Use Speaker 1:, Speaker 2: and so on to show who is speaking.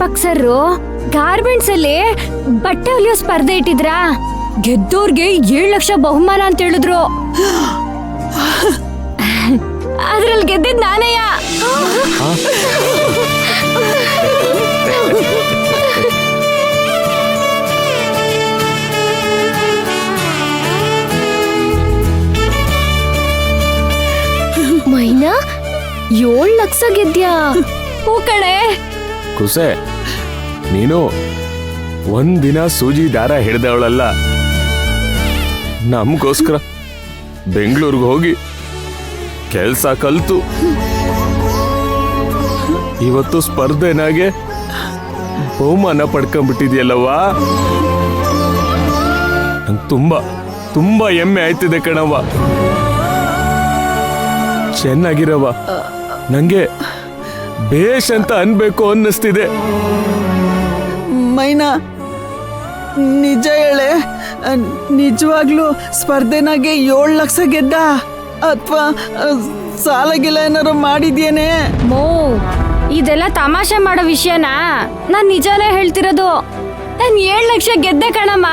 Speaker 1: Boxer garments ಅಲ್ಲಿ ಬಟ್ಟೆ ಹೊಲಿಯೋ ಸ್ಪರ್ಧೆ ಇಟ್ಟಿದ್ರಾ? ಗೆದ್ದೋರ್ಗೆ 7 ಲಕ್ಷ ಬಹುಮಾನ ಅಂತ ಹೇಳಿದ್ರು. ಅದ್ರಲ್ಲಿ ಗೆದ್ದಿದ್ ನಾನೇಯ. ಮೈನಾ 7 ಲಕ್ಷ ಗೆದ್ಯಾ? ಹೂ ಕಣೆ.
Speaker 2: ಕುಸೆ, ನೀನು ಒಂದಿನ ಸೂಜಿ ದಾರ ಹಿಡ್ದವಳಲ್ಲ. ನಮಗೋಸ್ಕರ ಬೆಂಗಳೂರಿಗೆ ಹೋಗಿ ಕೆಲ್ಸ ಕಲ್ತು ಇವತ್ತು ಸ್ಪರ್ಧೆನಾಗೆ ಬಹುಮಾನ ಪಡ್ಕೊಂಡ್ಬಿಟ್ಟಿದ್ಯಲ್ಲವ್ವ. ನಂಗೆ ತುಂಬಾ ತುಂಬಾ ಹೆಮ್ಮೆ ಆಯ್ತಿದೆ ಕಣವ್ವ. ಚೆನ್ನಾಗಿರವ, ನಂಗೆ ಬೇಷ್ ಅಂತ ಅನ್ಬೇಕು ಅನ್ನಿಸ್ತಿದೆ.
Speaker 3: ಮೈನಾ, ನಿಜ ಹೇಳೆ, ನಿಜವಾಗ್ಲೂ ಸ್ಪರ್ಧೆನಾಗೆ 7 ಲಕ್ಷ ಗೆದ್ದ ಅಥವಾ ಸಾಲಗಿಲ್ಲ ಏನಾರು ಮಾಡಿದ್ಯೇನೆ?
Speaker 1: ಮೋ, ಇದೆಲ್ಲ ತಮಾಷೆ ಮಾಡೋ ವಿಷಯನಾ? ನಾನ್ ನಿಜಾನೇ ಹೇಳ್ತಿರೋದು. ನಾನ್ 7 ಲಕ್ಷ ಗೆದ್ದೆ ಕಣಮ್ಮ.